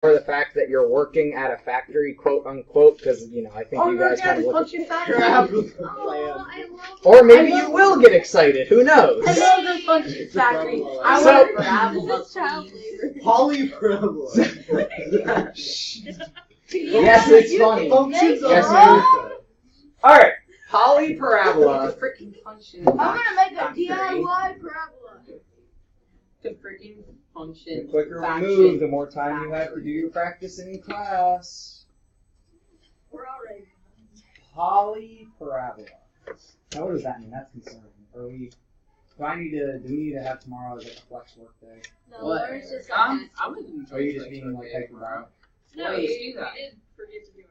for the fact that you're working at a factory, quote unquote, because I think you guys kind of look. Or maybe you will get excited. Who knows? I love the function factory. I So- want to parabola, please. Polyparabola. Yes, it's funny. Functions Yes, of it is. All right, polyparabola. Freaking function. I'm gonna make a factory. DIY parabola. The freaking function. The quicker we faction. move, the more time you have to do your practice in class. We're already. Polyparabola. Now, what does that mean? That's concerning. Do we need to have tomorrow as like a flex work day? No, What? Lauren's just I would enjoy Or are you just being like that. hyperbolic? No, Wait, we do that. did forget to do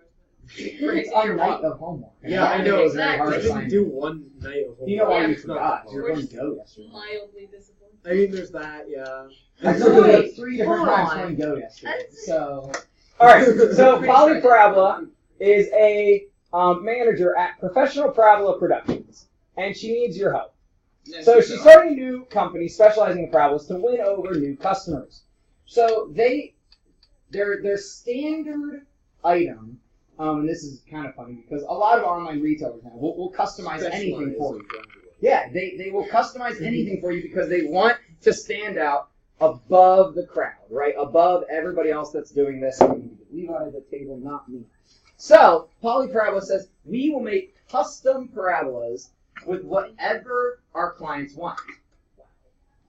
our It's a night of homework. Yeah, I know. It was very hard I to didn't find. do one night of homework. You know why you It's not forgot? that You were hard. going to go yesterday. mildly disciplined. I mean, there's that, yeah. Actually, we had 3 different Hold times on. going to go yesterday. That's- So, all right. So polyparabola is a manager at Professional Parabola Productions, and she needs your help. So she's starting a new company specializing in parabolas to win over new customers. So their standard item, and this is kind of funny because a lot of online retailers now will customize anything for you. Yeah, they will customize anything for you because they want to stand out above the crowd, right? Above everybody else that's doing this. Levi at the table, not me. So Polyparabola says we will make custom parabolas with whatever our clients want.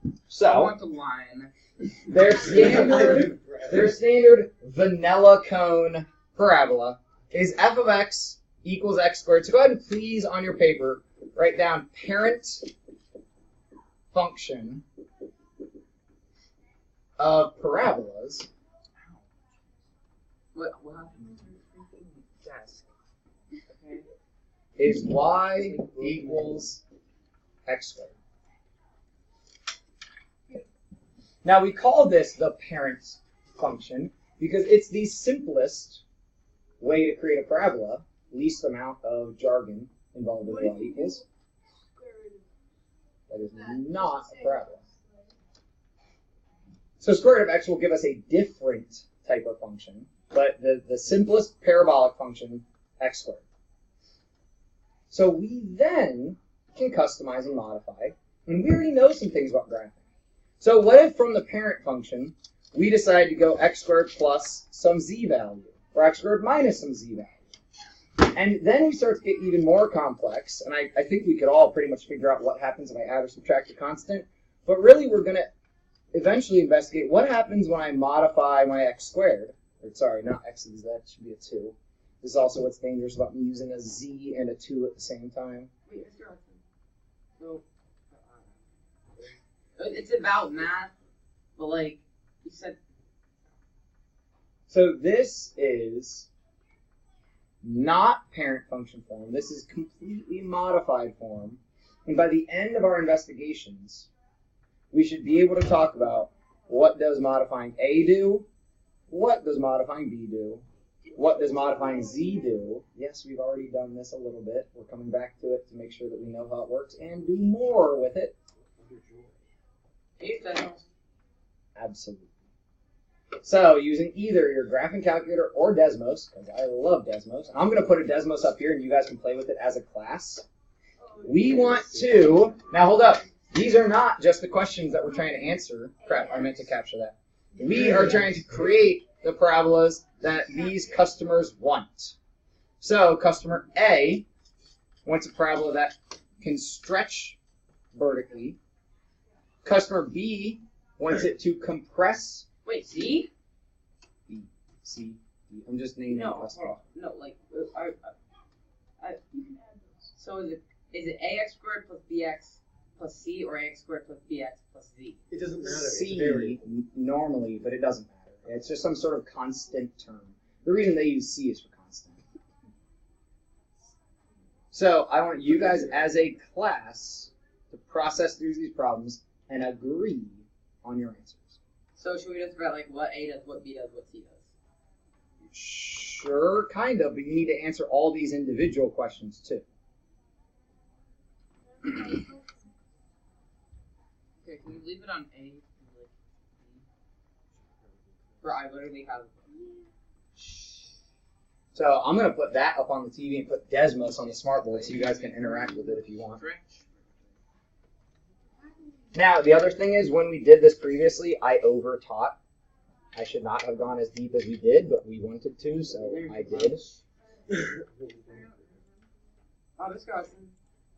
I So want the line. their standard vanilla cone parabola is f of x equals x squared. So go ahead and please on your paper write down parent function of parabolas What happened to your freaking desk? Okay. is y equals x squared. Now we call this the parent function because it's the simplest way to create a parabola, least amount of jargon involved with y equals. That is not a parabola. So square root of x will give us a different type of function, but the simplest parabolic function, x squared. So we then can customize and modify, and we already know some things about graphing. So what if from the parent function, we decide to go x squared plus some z value, or x squared minus some z value? And then we start to get even more complex, and I think we could all pretty much figure out what happens if I add or subtract a constant, but really we're going to eventually investigate what happens when I modify my x squared. Or, sorry, not x, that should be a 2. This is also what's dangerous about me using a z and a 2 at the same time. Wait, Mr. Hudson. So, it's about math, but like you said. So this is not parent function form. This is completely modified form. And by the end of our investigations, we should be able to talk about what does modifying A do, what does modifying B do, what does modifying Z do. Yes, we've already done this a little bit. We're coming back to it to make sure that we know how it works and do more with it. Absolutely. So using either your graphing calculator or Desmos, because I love Desmos, and I'm going to put a Desmos up here and you guys can play with it as a class. We want to, now hold up, these are not just the questions that we're trying to answer. Crap, I meant to capture that. We are trying to create the parabolas that these customers want. So customer A wants a parabola that can stretch vertically. Customer B wants it to compress. Wait, Z? B, C, D. I'm just naming the customer. No, like, so is it ax squared plus bx plus c or ax squared plus bx plus z? It doesn't matter. C normally, but it doesn't matter. It's just some sort of constant term. The reason they use C is for constant. So I want you guys as a class to process through these problems and agree on your answers. So should we just about like what A does, what B does, what C does? Sure, kind of, but you need to answer all these individual questions too. Okay, can you leave it on A? Bro, I literally have So I'm gonna put that up on the TV and put Desmos on the smartboard so you guys can interact with it if you want. Now the other thing is when we did this previously, I over-taught. I should not have gone as deep as we did, but we wanted to, so I did. Oh, this question.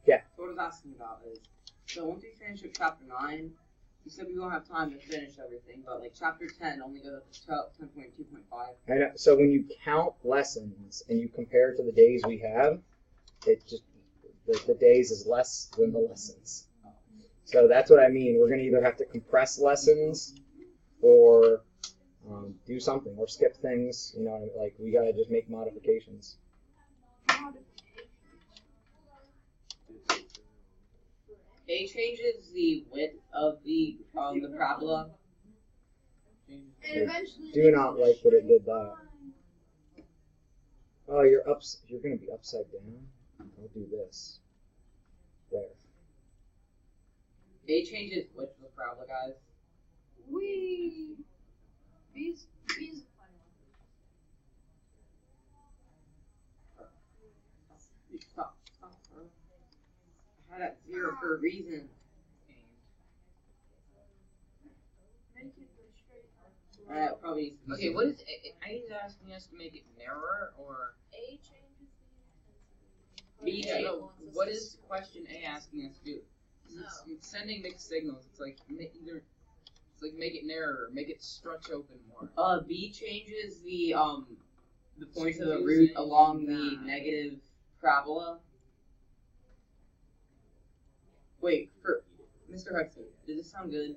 Yeah. So what I was asking about is, so once we finish with chapter 9, you said we won't have time to finish everything, but like chapter 10 only goes up to 10.2.5. I know. So when you count lessons and you compare to the days we have, it just the days is less than the lessons. So that's what I mean. We're gonna either have to compress lessons or do something or skip things. You know, like we gotta just make modifications. A changes the width of the parabola. Do not like that it did that. Oh, you're gonna be upside down. I'll do this. There. A changes width of the parabola, guys. These Stop, bro. I had that 0 for a reason. Probably. Okay, what is A? He's asking us to make it narrower or A changes the B? intensity. What is question A asking us to do? It's sending mixed signals. It's like make it narrower, make it stretch open more. B changes the points of the root along the negative parabola. Wait, for Mr. Hudson, does this sound good?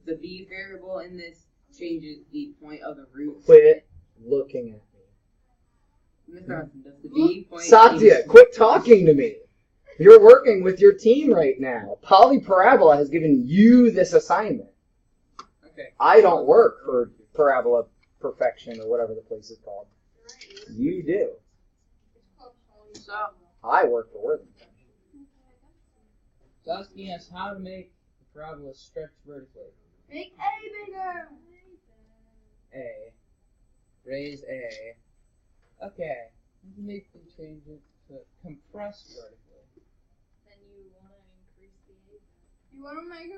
The B variable in this changes the point of the root. Quit looking at me. Mr. Hudson, does the B point? Satya, quit talking to me. You're working with your team right now. Polyparabola has given you this assignment. Okay. I don't work for Parabola Perfection or whatever the place is called. You do. So, I work for Worthington. it's asking us how to make the parabola stretch vertically. Make A bigger. A. Raise A. Okay. We can make the change it to compress vertically. Then you want to increase the A. You want to make it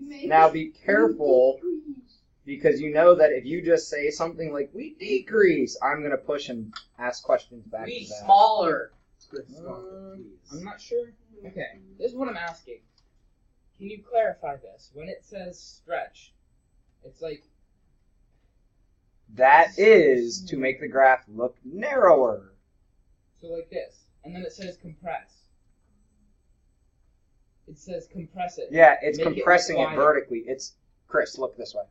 increase. Now be careful, because you know that if you just say something like, we decrease, I'm going to push and ask questions back Be to that. smaller. I'm not sure. Okay, this is what I'm asking. Can you clarify this? When it says stretch, it's like That is to make the graph look narrower. so like this, and then it says compress. It says compress it. Yeah, it's Make it compressing it wider. vertically. It's, Chris, look this way.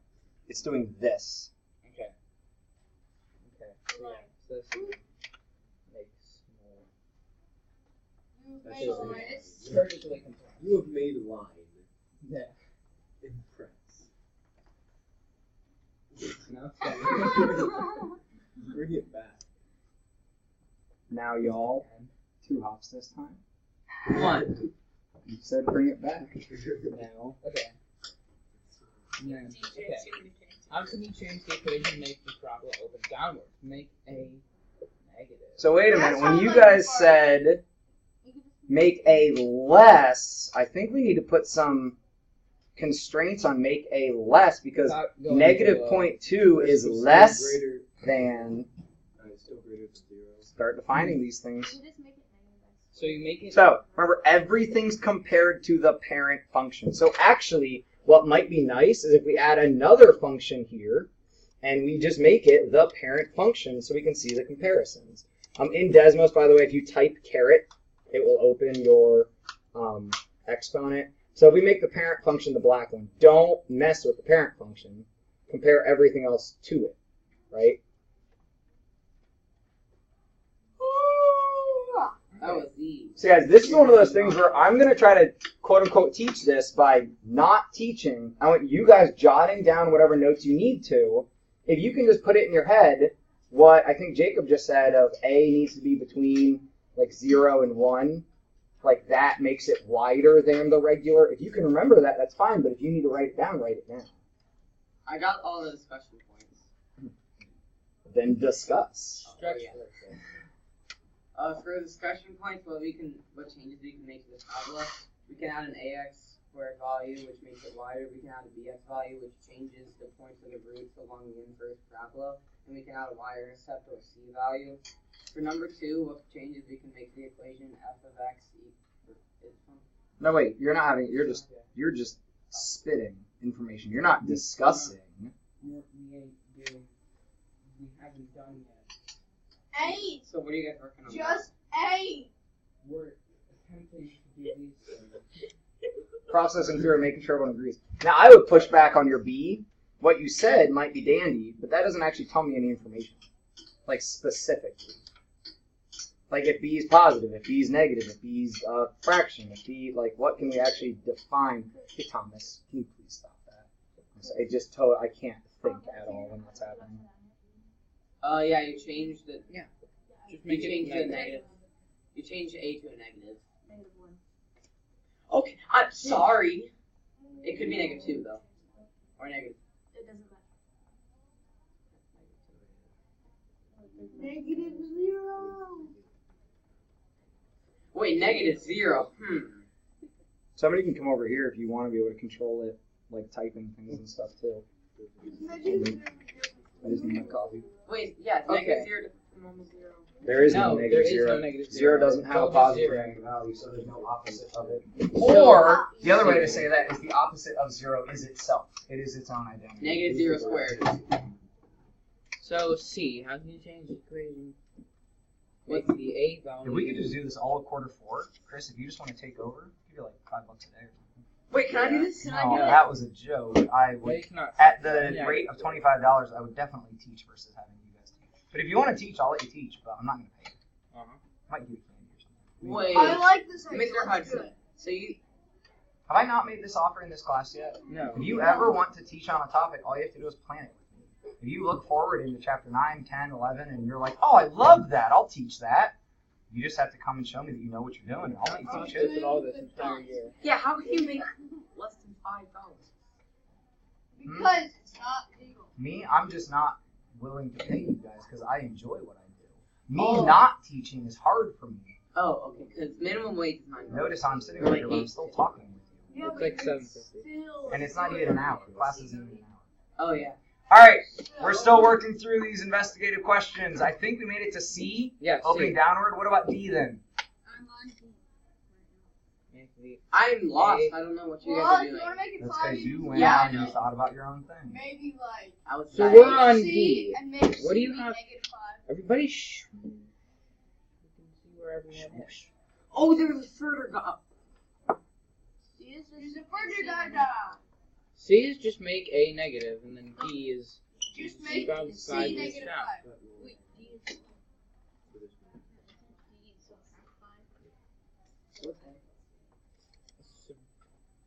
It's doing this. Okay. Okay. So yeah, so this makes more. It's vertically compressed. You have made a line. Yeah. Impress. Now it's done. Bring it back. Now, y'all, 2 hops this time. 1. You said bring it back. Now. Okay. And then, okay. How can you change the equation and make the parabola open downwards? Make a negative. So wait a minute. When you guys said make a less, I think we need to put some constraints on make a less, because Without going negative to, 0.2 is Still less greater- than. still greater than 0. Start defining these things. You just make it negative. So you make it. So remember, everything's compared to the parent function. So actually, what might be nice is if we add another function here, and we just make it the parent function so we can see the comparisons. In Desmos, by the way, if you type caret, it will open your exponent. So if we make the parent function the black one, don't mess with the parent function. Compare everything else to it, right? That was the. So guys, this is one of those things where I'm going to try to quote-unquote teach this by not teaching. I want you guys jotting down whatever notes you need to. If you can just put it in your head, what I think Jacob just said of A needs to be between like 0 and 1, like that makes it wider than the regular. If you can remember that, that's fine, but if you need to write it down, write it down. I got all the discussion points. Then discuss. For discussion points, what changes we can make to the parabola? We can add an ax squared value, which makes it wider. We can add a bx value, which changes the points of the roots along the inverse parabola. And we can add a y-intercept or a c value. For number 2, what changes we can make to the equation f of x equals. No, wait. You're not having. You're just spitting information. You're not discussing. We haven't done yet. 8. So what are you guys working on? Just 8. We're attempting to do these. Processing through and making sure everyone agrees. Now, I would push back on your B. What you said might be dandy, but that doesn't actually tell me any information. Like, specifically. Like, if B is positive, if B is negative, if B is a fraction, if B, like, what can we actually define? Hey, Thomas, can you please stop that? I can't think at all when that's happening. Yeah, you changed it. Yeah. Just make it negative. You changed A to a negative. -1. Okay, I'm sorry. It could be -2 though, or negative. It doesn't matter. -0. Wait, -0. Somebody can come over here if you want to be able to control it, like typing things and stuff too. I just need my coffee. Wait, yeah, it's Okay. -0 to normal 0. There is no there negative is zero. no negative Zero zero. doesn't have a It's always positive zero. or negative value, so there's no opposite of it. Or the other way to say that is the opposite of 0 is itself. It is its own identity. -0 squared. So C, how can you change the equation? What's the A value? If we could just do this all at quarter-4, Chris, if you just want to take over, give you like $5 a day or something. Wait, can I do this? No, that was a joke. I would, at the rate of $25, I would definitely teach versus having you guys teach. But if you want to teach, I'll let you teach, but I'm not going to pay you. I might give you candy or something. Wait, I like this idea. Mr. Hudson. So you Have I not made this offer in this class yet? no. If you ever want to teach on a topic, all you have to do is plan it with me. If you look forward into chapter 9, 10, 11, and you're like, oh, I love that, I'll teach that. You just have to come and show me that you know what you're doing, and I'll let you teach it. With all this entire year. Yeah, how can you make less than $5? Because it's not legal. Me, I'm just not willing to pay you guys because I enjoy what I do. Me Oh. not teaching is hard for me. Oh, okay, because minimum wage is $9. Notice I'm sitting over here, but I'm still talking with you. Yeah, It's but like you're 750. still- And it's not even an hour. Class isn't even an hour. Oh, yeah. All right, we're still working through these investigative questions. I think we made it to C, Yeah, opening downward. What about D then? I'm on D. I'm lost. I don't know what you Well, guys are you doing. want to make it That's 5? because you went Yeah, I out and you know. thought about your own thing. Maybe like. I was So bad. we're on C D. and make What do you C have? -5. Everybody shh. We can see where everyone is. Oh, there's a further guy. There's a further data. C is just make A negative, and then D is Just make About C five -5. is down. Wait, D is. D is so 5.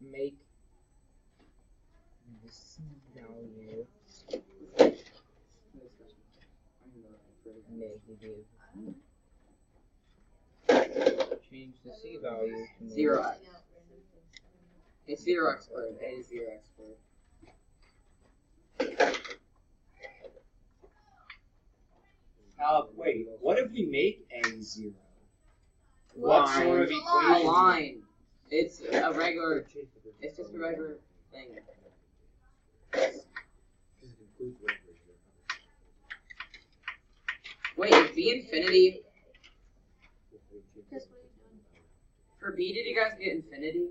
make this value negative. Change the C value to 0. It's 0x squared. A is 0x squared. Wait, what if we make A 0? What What sort of It's a equation? A line. It's a regular. It's just a regular thing. Wait, is B infinity? Just what he's doing. For B, did you guys get infinity?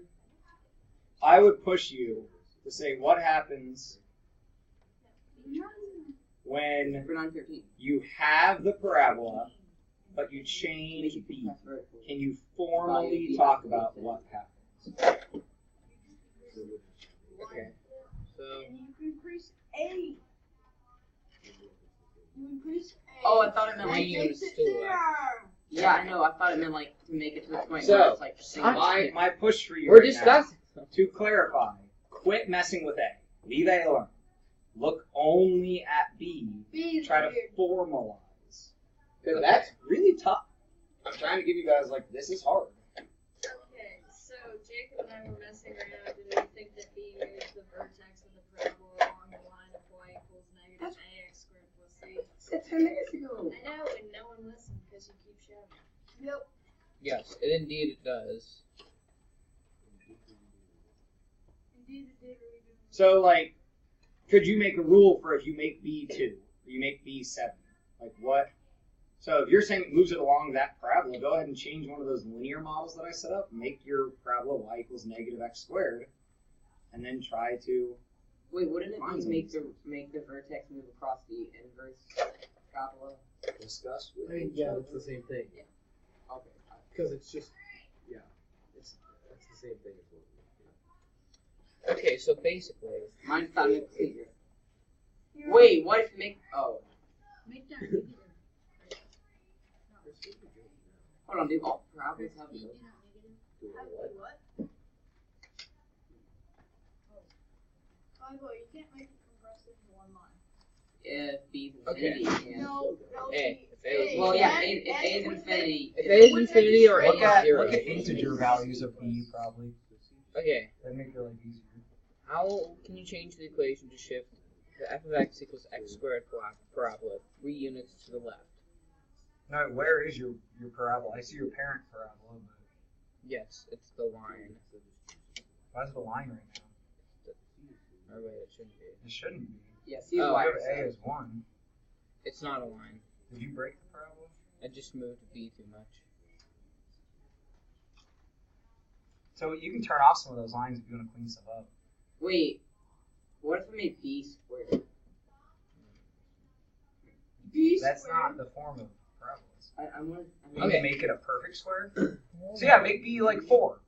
I would push you to say what happens when For 913. you have the parabola, but you change B. Can you formally talk about what happens? Okay. So And you can increase A. You increase A. Oh, I thought it meant That like. makes it still zero. Yeah, I know. I thought it meant like to make it to the point So, where it's like single. My push for you we're right discussing. now, to clarify, quit messing with A. Leave A alone. Look only at B. B is Try to weird. formalize. Because that's really tough. I'm trying to give you guys, like, this is hard. Okay, so Jacob and I were messing around, and we think that B is the vertex of the parabola along the line of 10 minutes ago. I know, and no one listened because you keep shouting. Yep. Yes, it indeed it does. Indeed, it did really good. So, like, could you make a rule for if you make B2, or you make B7? Like, what? So, if you're saying it moves it along that parabola, go ahead and change one of those linear models that I set up, make your parabola y equals negative x squared, and then try to... Wait, wouldn't it Mine's be make the vertex move across the inverse parabola? Discuss I with mean, each yeah, other. it's the same thing. Okay. Because it's just, yeah, that's the same thing as what we Okay, so basically, Mine's not mixed figure. Wait, what if make... Oh. Make that negative. Hold on, do all parabolas have Do no? not negative. what? Bible, you can't make it compressed into one line. If B's Okay. infinity, yeah. No, A. If A was Well, yeah, and- if A is and- infinity. If A is infinity or A Look is at 0. integer values of b probably. Okay, That'd make your life easier. how can you change the equation to shift the f of x equals x squared parabola 3 units to the left? No, where is your parabola? I see your parent parabola, but Yes, it's the line. why is it a line right now? Or wait, it shouldn't be. It shouldn't be. Yeah, C is Oh, Y. You have a is 1. It's not a line. Did you break the parabola? I just moved b too much. So you can turn off some of those lines if you want to clean stuff up. Wait, what if I made B squared? That's not the form of parabolas. I want. You Okay. can make it a perfect square. So yeah, make b like 4.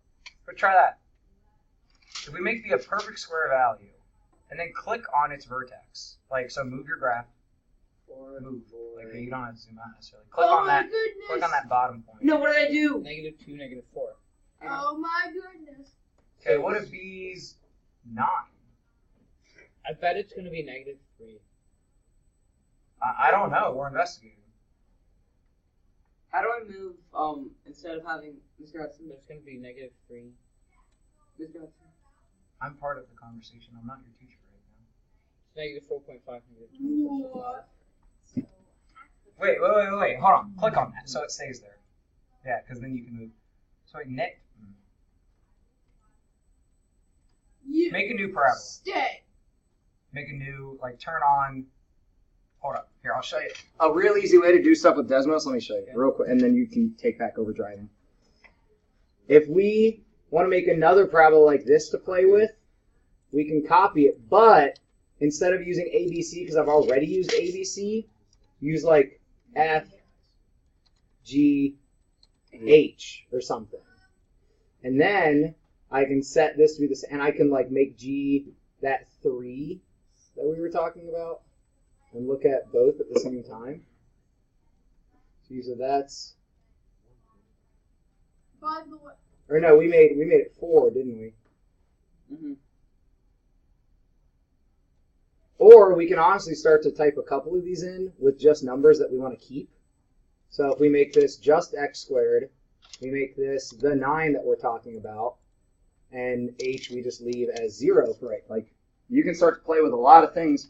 But try that. If we make b a perfect square value, and then click on its vertex, like so, move your graph. Move. Like you don't have to zoom out necessarily. Click on that. Click on that bottom point. No, what did I do? -2, -4. Oh my goodness. Okay, what if b's 9? I bet it's going to be -3. I don't know. We're investigating. How do I move? Instead of having Mr. Hudson, It's going to be -3. Mr. Hudson. I'm part of the conversation. I'm not your teacher right now. It's -4.5, -2.5. Wait. Hold on. Click on that so it stays there. Yeah, because then you can move. So wait, net. You Make a new parabola. stay. Make a new, like, turn on. Hold up. Here, I'll show you. A real easy way to do stuff with Desmos. Let me show you real quick, and then you can take back over driving. If we want to make another parabola like this to play with, we can copy it, but instead of using ABC, because I've already used ABC, use like F, G, H, or something. And then I can set this to be this, and I can like make G that 3 that we were talking about, and look at both at the same time. So that's, By the way, or no, we made it 4, didn't we? Mm-hmm. Or we can honestly start to type a couple of these in with just numbers that we want to keep. So if we make this just x squared, we make this the 9 that we're talking about, and h we just leave as 0 for it. Like, you can start to play with a lot of things